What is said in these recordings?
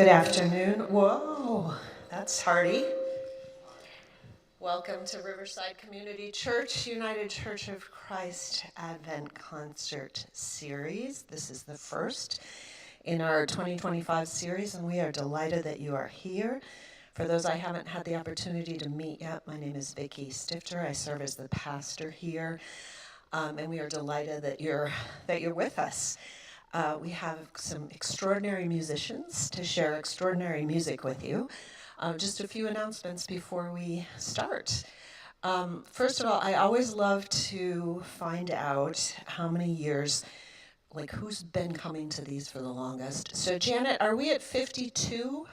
Good afternoon. Whoa, that's hearty. Welcome to Riverside Community Church, United Church of Christ Advent Concert Series. This is the first in our 2025 series, and we are delighted that you are here. For those I haven't had the opportunity to meet yet, my name is Vicki Stifter. I serve as the pastor here, and we are delighted that you're with us. We have some extraordinary musicians to share extraordinary music with you. Just a few announcements before we start. First of all, I always love to find out how many years, like who's been coming to these for the longest. So Janet, are we at 52?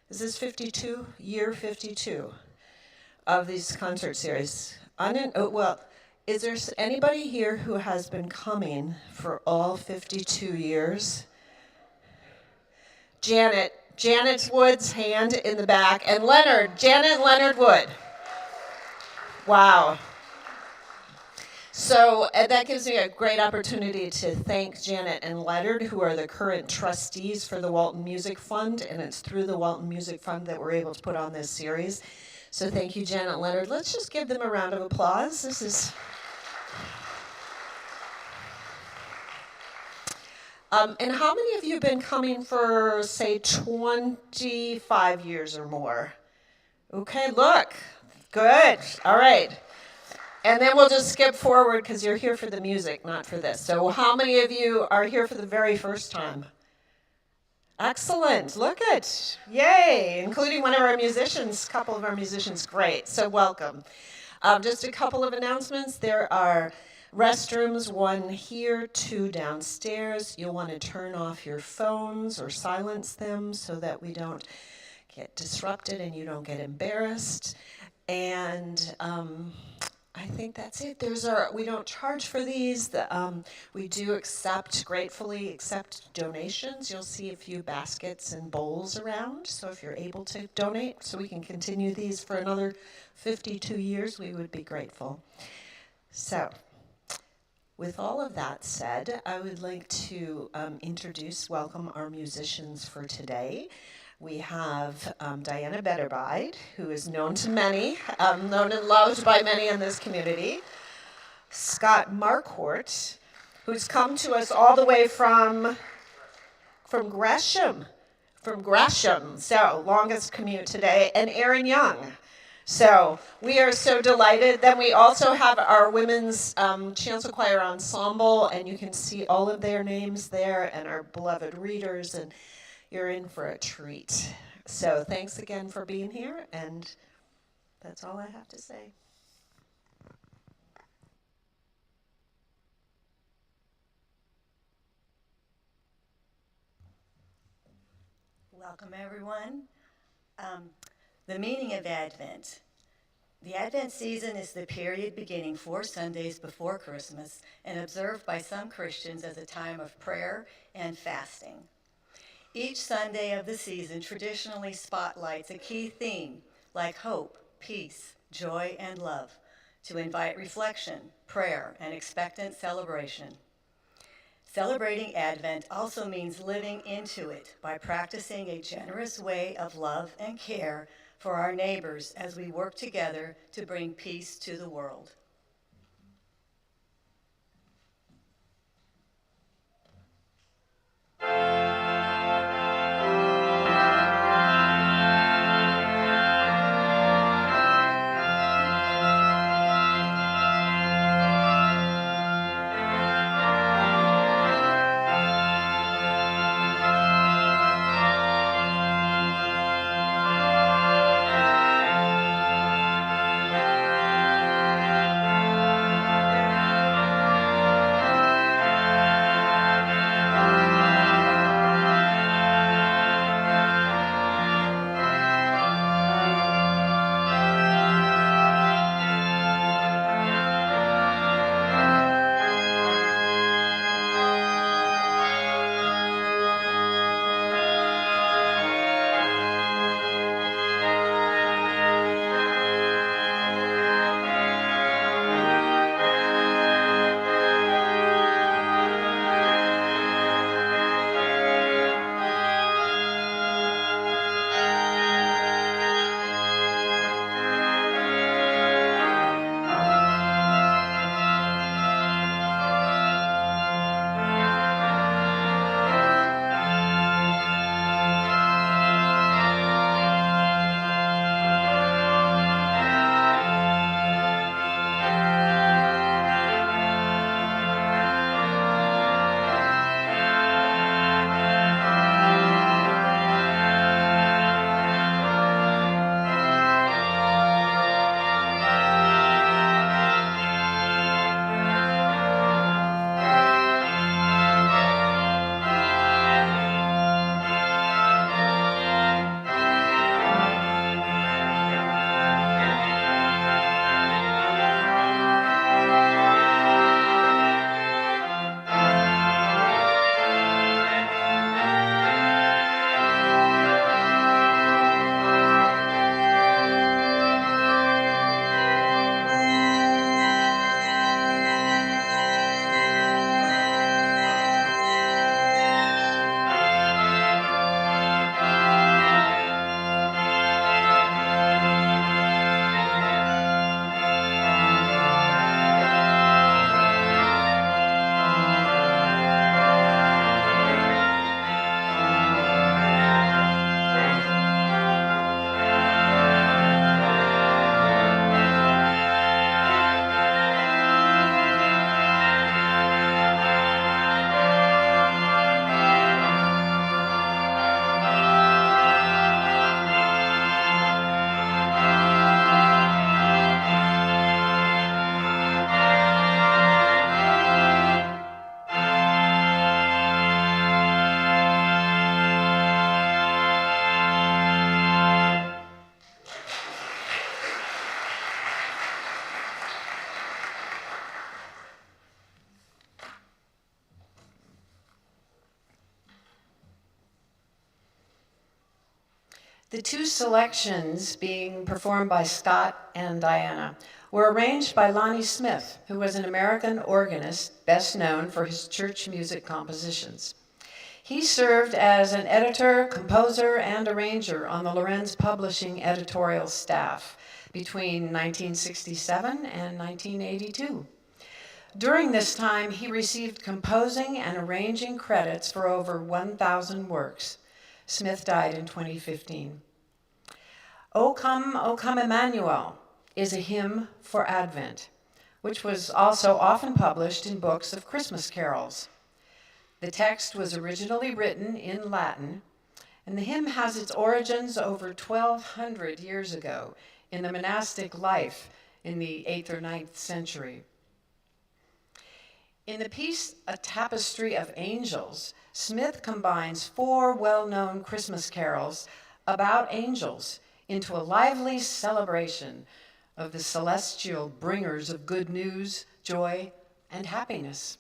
Is this 52? Year 52 of these concert series? Is there anybody here who has been coming for all 52 years? Janet Wood's hand in the back, and Janet Leonard Wood. Wow. So that gives me a great opportunity to thank Janet and Leonard, who are the current trustees for the Walton Music Fund, and it's through the Walton Music Fund that we're able to put on this series. So thank you, Janet and Leonard. Let's just give them a round of applause. This is... and how many of you have been coming for, say, 25 years or more? Okay, look. Good. All right. And then we'll just skip forward because you're here for the music, not for this. So how many of you are here for the very first time? Excellent. Look at. Yay. Including one of our musicians, a couple of our musicians. Great. So welcome. Just a couple of announcements. There are restrooms, one here, two downstairs. You'll want to turn off your phones or silence them so that we don't get disrupted and you don't get embarrassed. And I think that's it. We don't charge for these. We do gratefully accept donations. You'll see a few baskets and bowls around. So if you're able to donate so we can continue these for another 52 years, we would be grateful. So, with all of that said, I would like to welcome our musicians for today. We have Diana Beterbide, who is known to many, known and loved by many in this community. Scott Marquardt, who's come to us all the way from Gresham, so longest commute today, and Aaron Young. So we are so delighted. Then we also have our women's chancel choir ensemble, and you can see all of their names there, and our beloved readers, and you're in for a treat. So thanks again for being here, and that's all I have to say. Welcome, everyone. The meaning of Advent. The Advent season is the period beginning 4 Sundays before Christmas and observed by some Christians as a time of prayer and fasting. Each Sunday of the season traditionally spotlights a key theme like hope, peace, joy, and love to invite reflection, prayer, and expectant celebration. Celebrating Advent also means living into it by practicing a generous way of love and care for our neighbors as we work together to bring peace to the world. The two selections, being performed by Scott and Diana, were arranged by Lonnie Smith, who was an American organist best known for his church music compositions. He served as an editor, composer, and arranger on the Lorenz Publishing editorial staff between 1967 and 1982. During this time, he received composing and arranging credits for over 1,000 works. Smith died in 2015. O Come, Emmanuel is a hymn for Advent, which was also often published in books of Christmas carols. The text was originally written in Latin, and the hymn has its origins over 1,200 years ago in the monastic life in the 8th or 9th century. In the piece, A Tapestry of Angels, Smith combines 4 well-known Christmas carols about angels into a lively celebration of the celestial bringers of good news, joy, and happiness.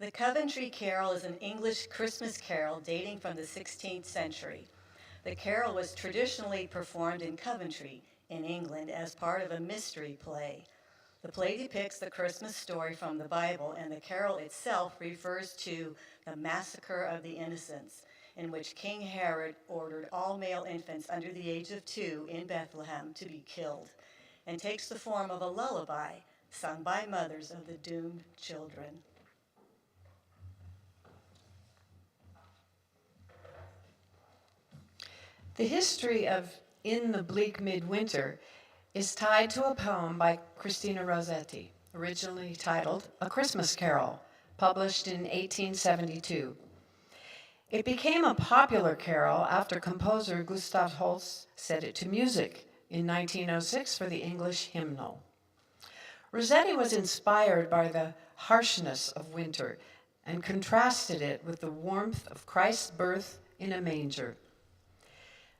The Coventry Carol is an English Christmas carol dating from the 16th century. The carol was traditionally performed in Coventry, in England, as part of a mystery play. The play depicts the Christmas story from the Bible, and the carol itself refers to the massacre of the innocents, in which King Herod ordered all male infants under the age of 2 in Bethlehem to be killed, and takes the form of a lullaby sung by mothers of the doomed children. The history of In the Bleak Midwinter is tied to a poem by Christina Rossetti, originally titled A Christmas Carol, published in 1872. It became a popular carol after composer Gustav Holst set it to music in 1906 for the English hymnal. Rossetti was inspired by the harshness of winter and contrasted it with the warmth of Christ's birth in a manger.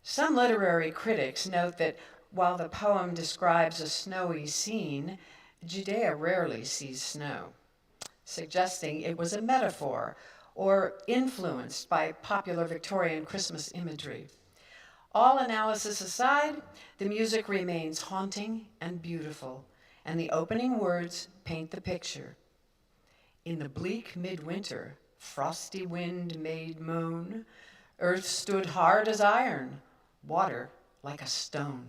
Some literary critics note that while the poem describes a snowy scene, Judea rarely sees snow, suggesting it was a metaphor or influenced by popular Victorian Christmas imagery. All analysis aside, the music remains haunting and beautiful, and the opening words paint the picture. In the bleak midwinter, frosty wind made moan, earth stood hard as iron, water like a stone.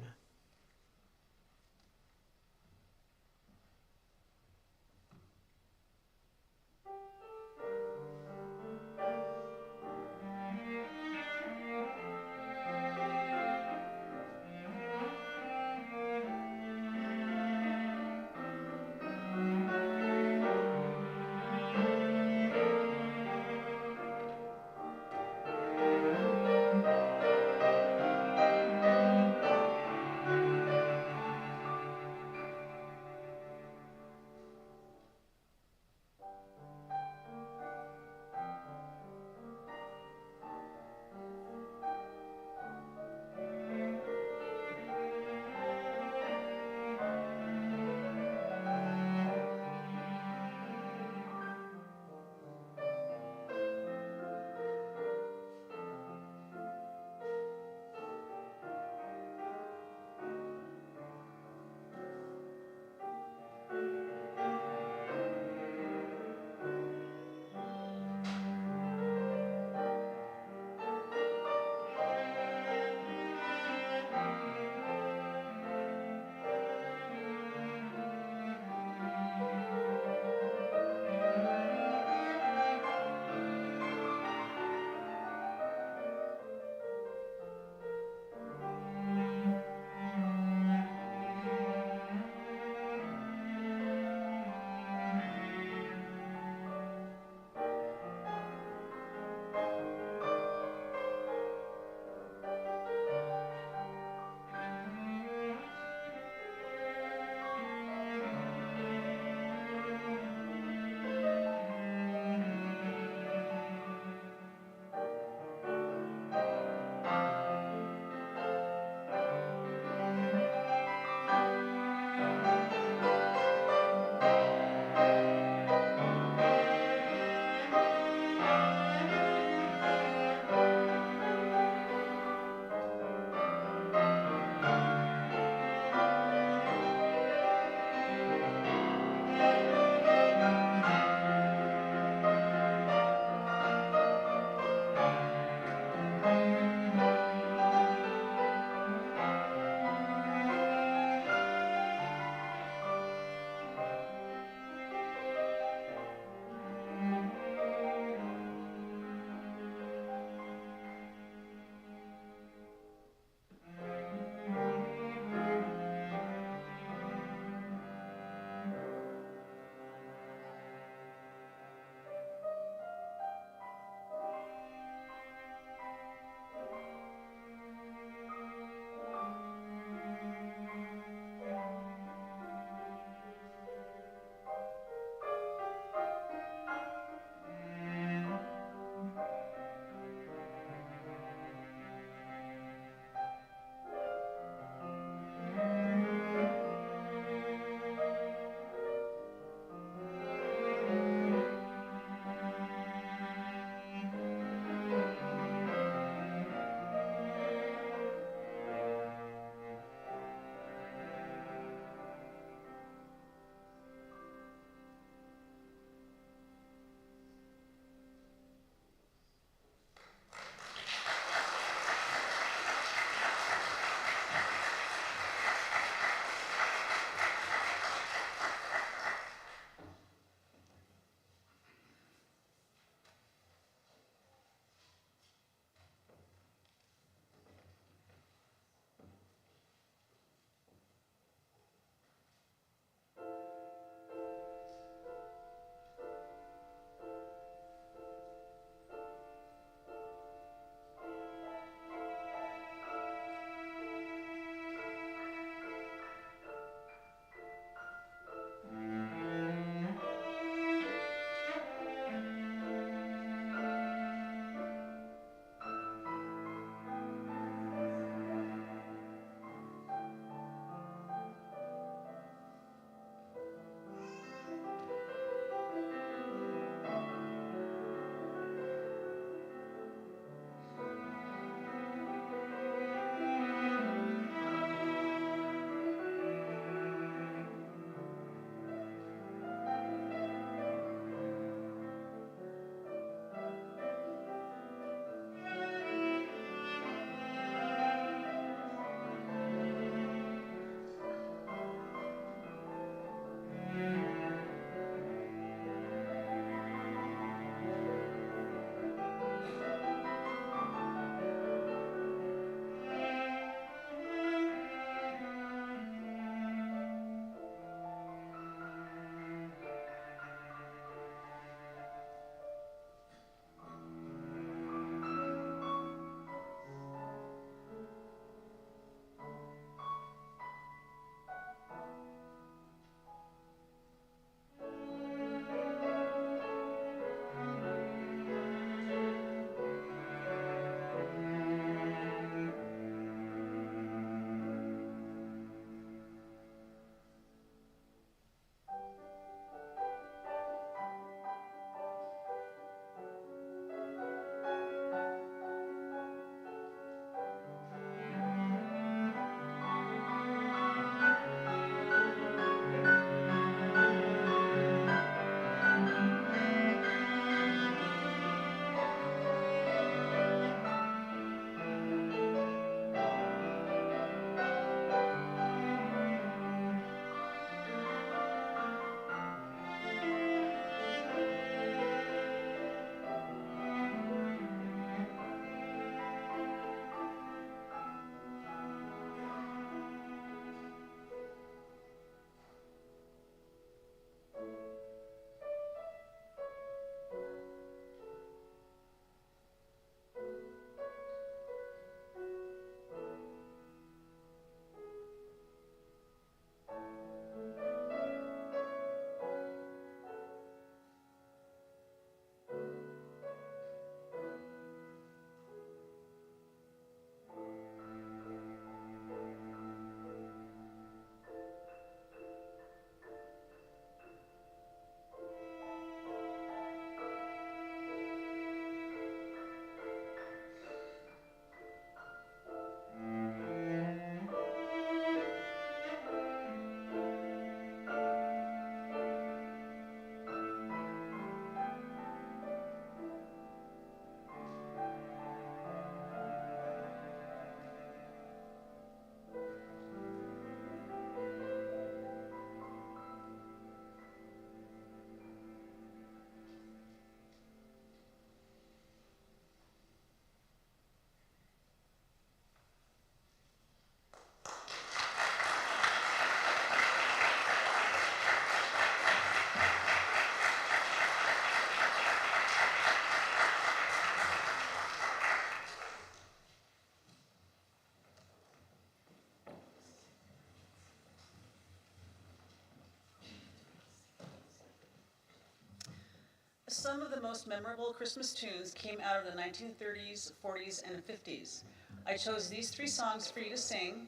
Some of the most memorable Christmas tunes came out of the 1930s, 40s, and 50s. I chose these 3 songs for you to sing,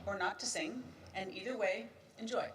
or not to sing, and either way, enjoy.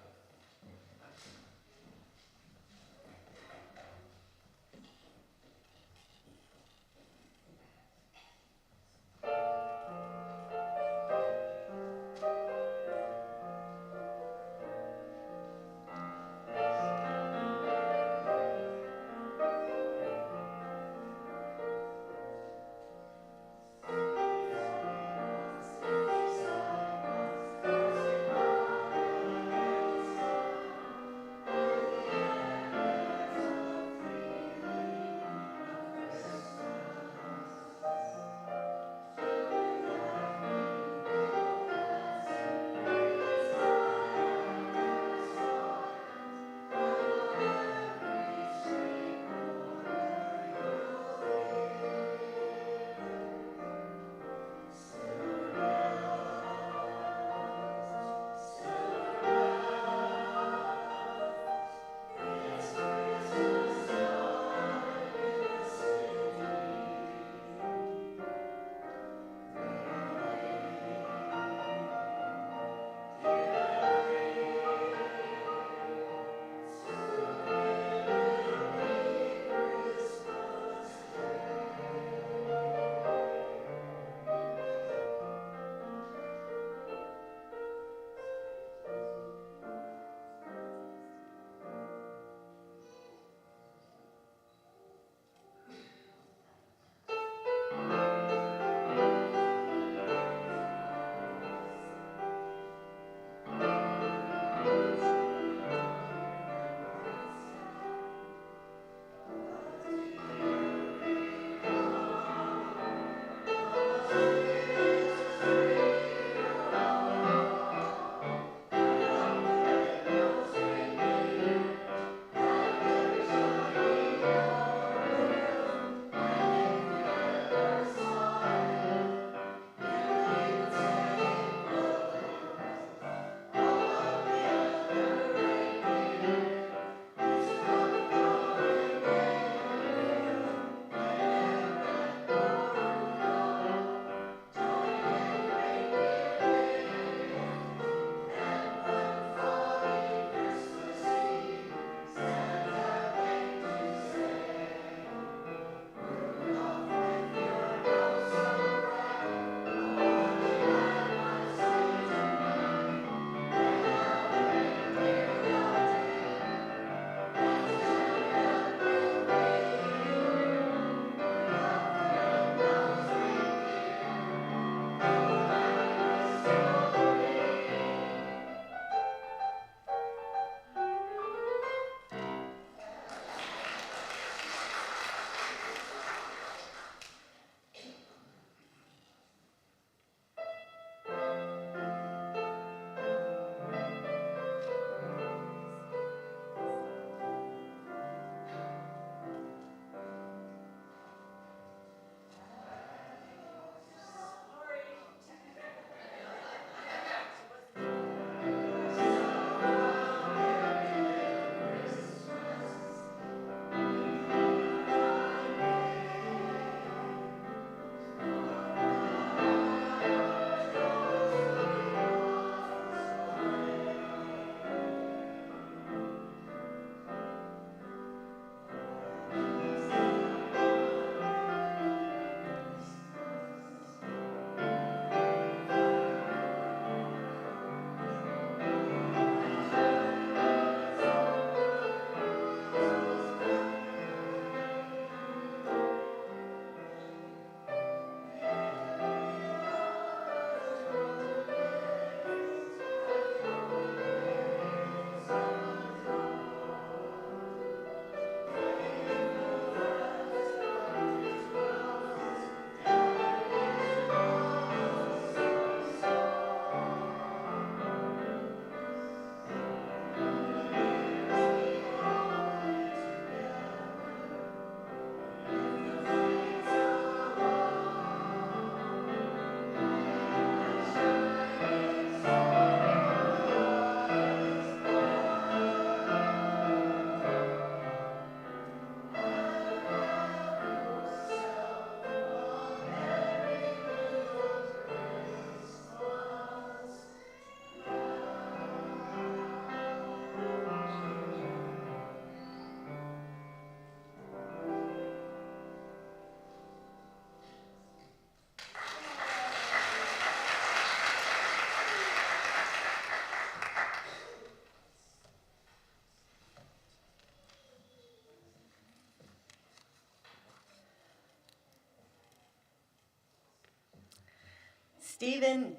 Stephen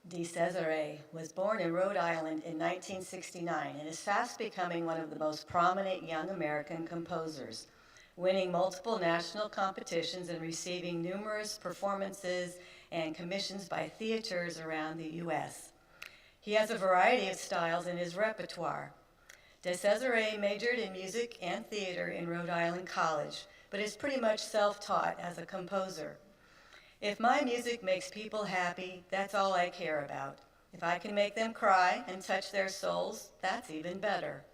de Cesare was born in Rhode Island in 1969 and is fast becoming one of the most prominent young American composers, winning multiple national competitions and receiving numerous performances and commissions by theaters around the U.S. He has a variety of styles in his repertoire. De Cesare majored in music and theater in Rhode Island College, but is pretty much self-taught as a composer. If my music makes people happy, that's all I care about. If I can make them cry and touch their souls, that's even better.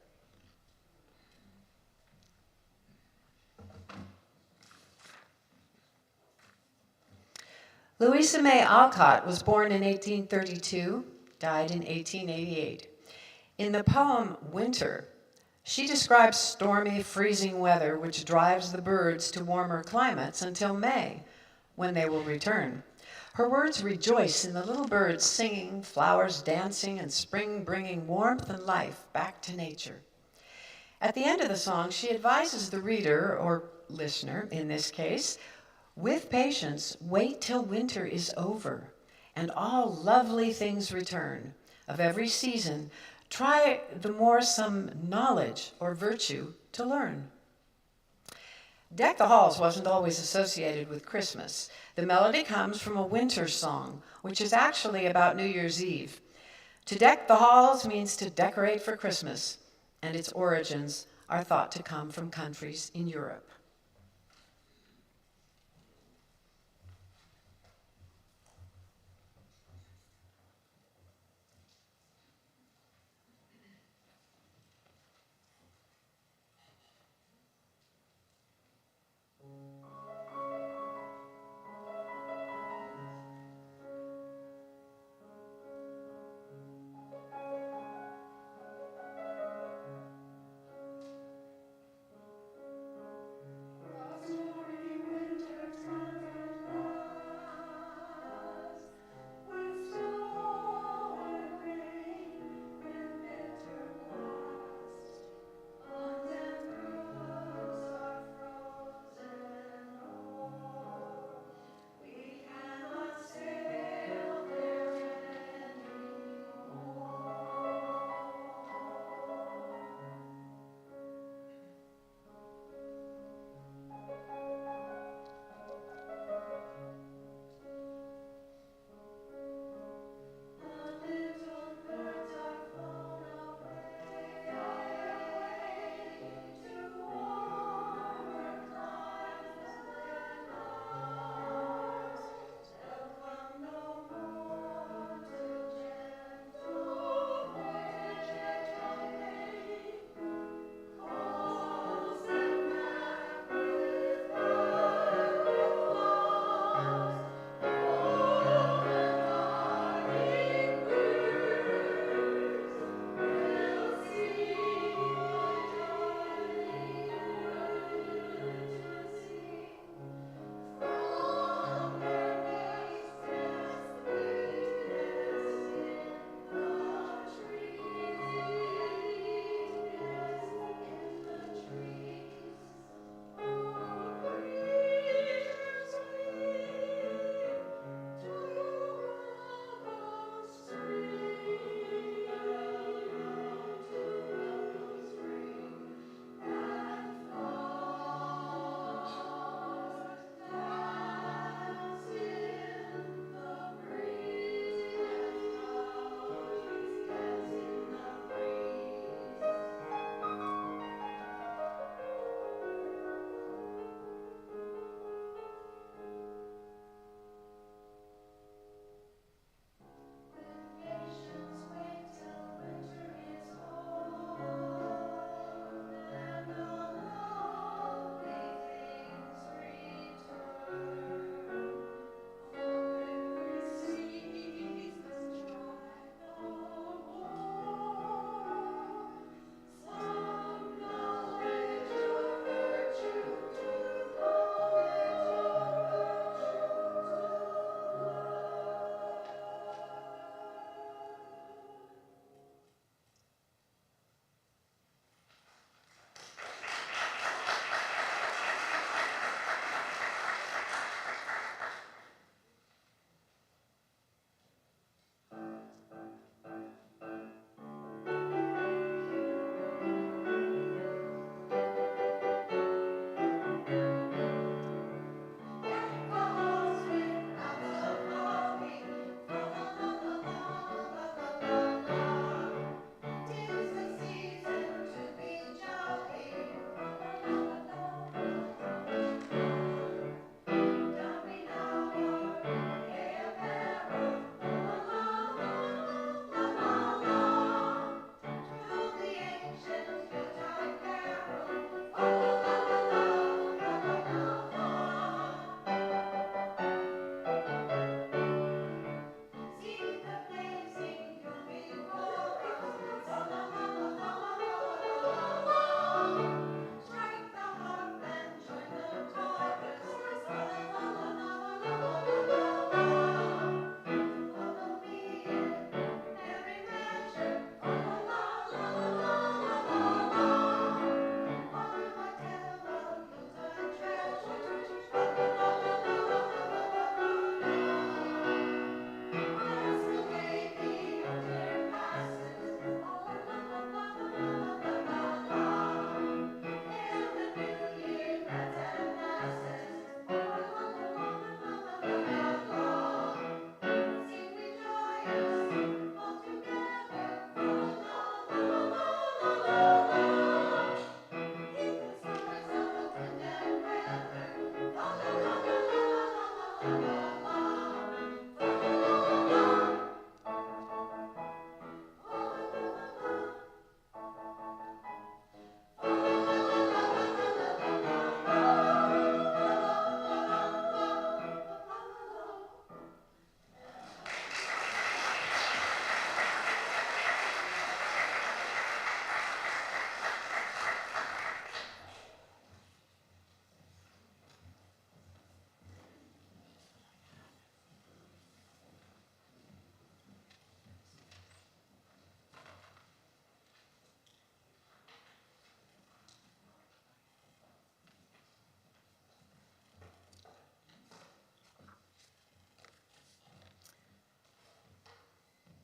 Louisa May Alcott was born in 1832, died in 1888. In the poem Winter, she describes stormy, freezing weather which drives the birds to warmer climates until May, when they will return. Her words rejoice in the little birds singing, flowers dancing, and spring bringing warmth and life back to nature. At the end of the song, she advises the reader, or listener in this case, with patience, wait till winter is over, and all lovely things return. Of every season, try the more some knowledge or virtue to learn. Deck the Halls wasn't always associated with Christmas. The melody comes from a winter song, which is actually about New Year's Eve. To deck the halls means to decorate for Christmas, and its origins are thought to come from countries in Europe.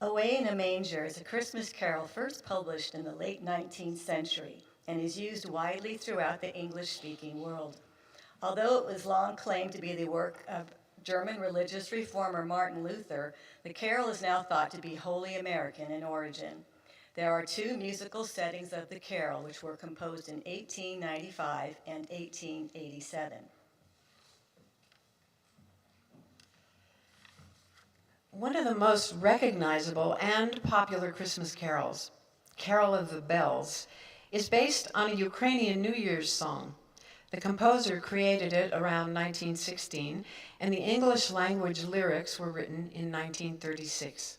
Away in a Manger is a Christmas carol first published in the late 19th century and is used widely throughout the English-speaking world. Although it was long claimed to be the work of German religious reformer Martin Luther, the carol is now thought to be wholly American in origin. There are two musical settings of the carol, which were composed in 1895 and 1887. One of the most recognizable and popular Christmas carols, Carol of the Bells, is based on a Ukrainian New Year's song. The composer created it around 1916, and the English language lyrics were written in 1936.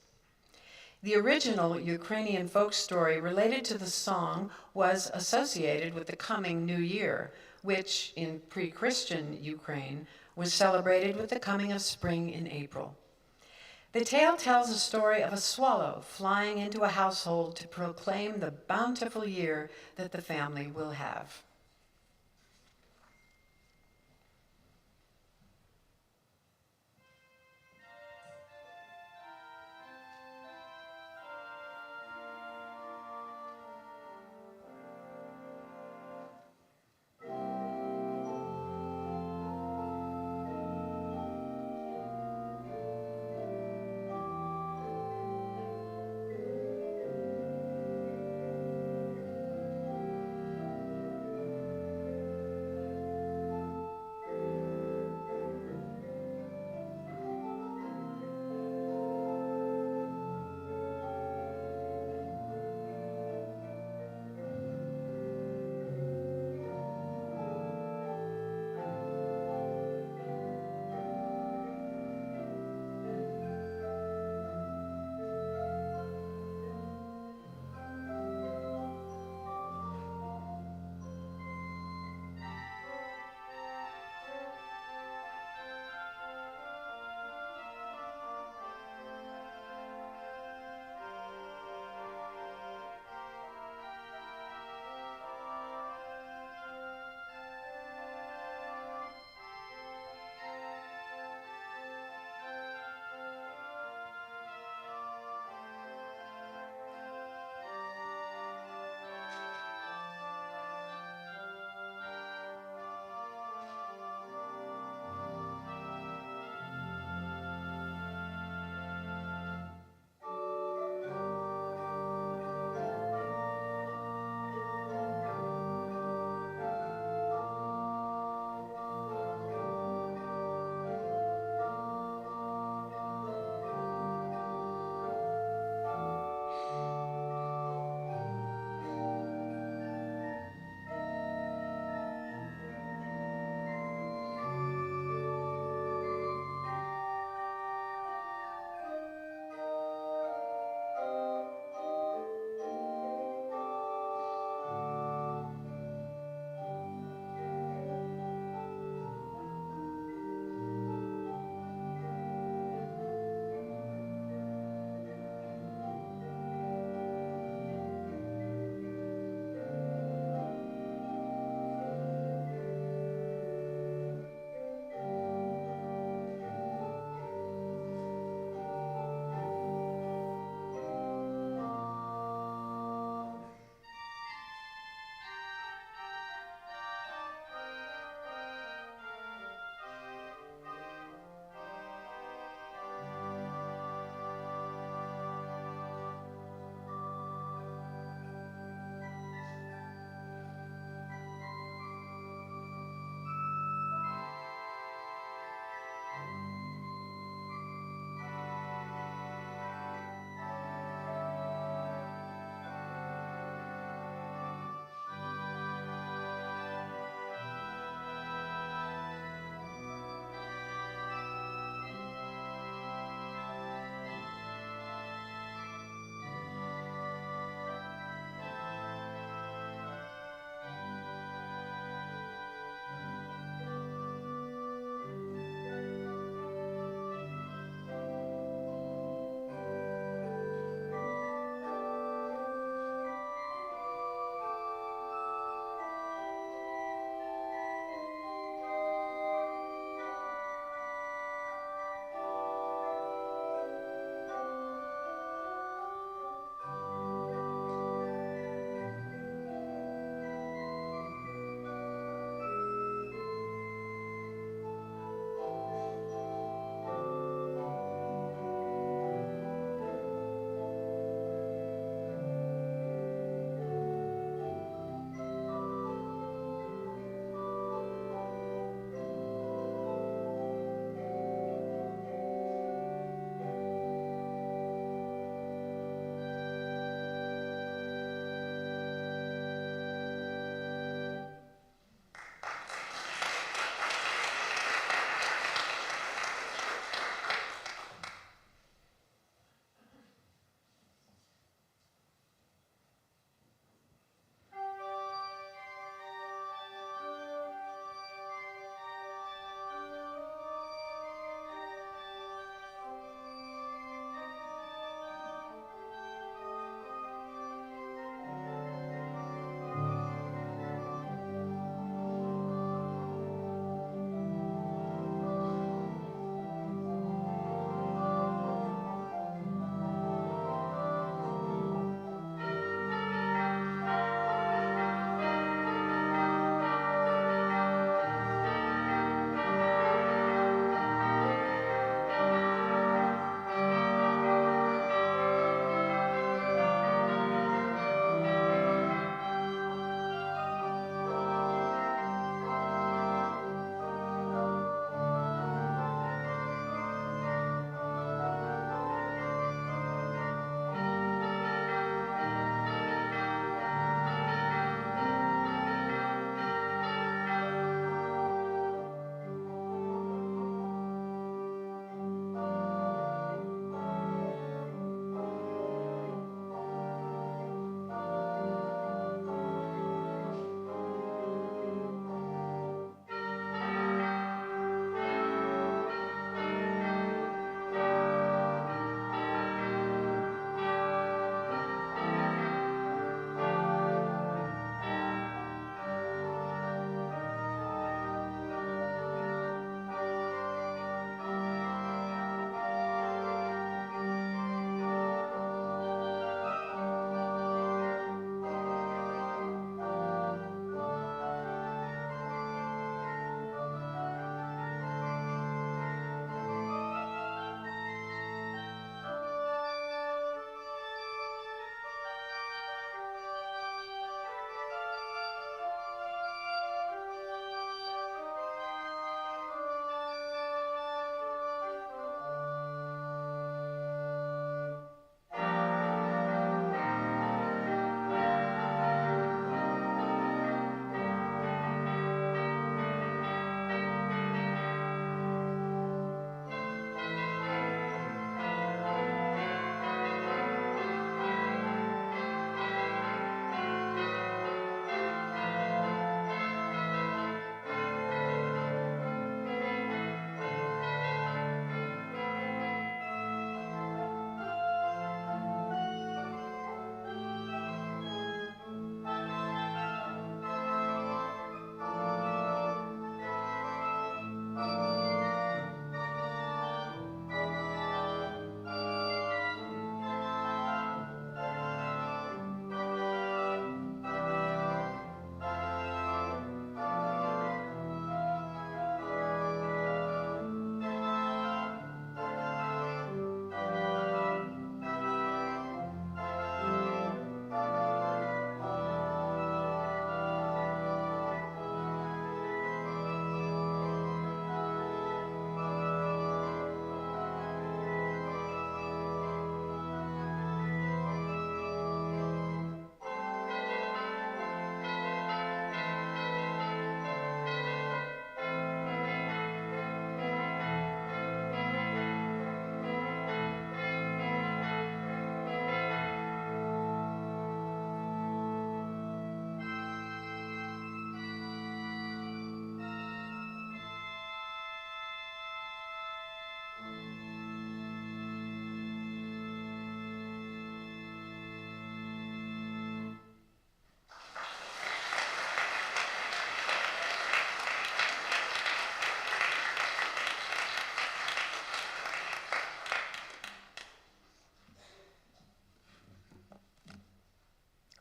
The original Ukrainian folk story related to the song was associated with the coming New Year, which, in pre-Christian Ukraine, was celebrated with the coming of spring in April. The tale tells a story of a swallow flying into a household to proclaim the bountiful year that the family will have.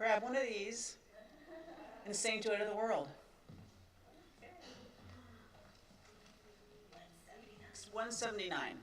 grab one of these and sing Joy to the World. It's 179.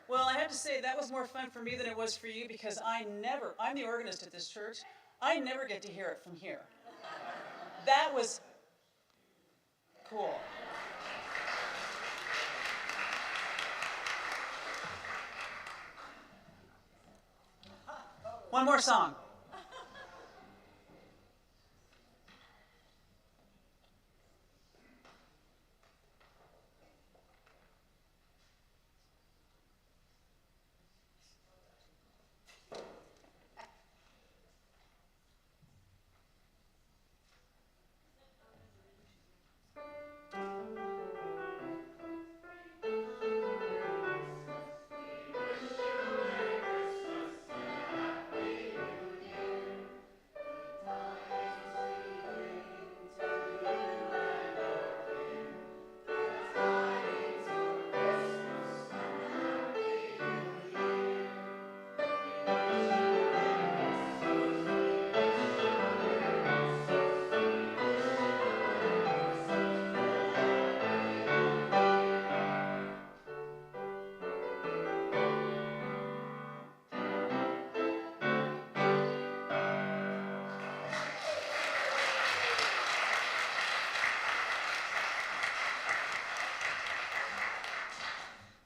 Well, I have to say that was more fun for me than it was for you because I'm the organist at this church. I never get to hear it from here. That was cool. One more song.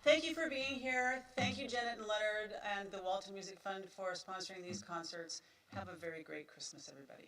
Thank you for being here. Thank you, Janet and Leonard and the Walton Music Fund for sponsoring these concerts. Have a very great Christmas, everybody.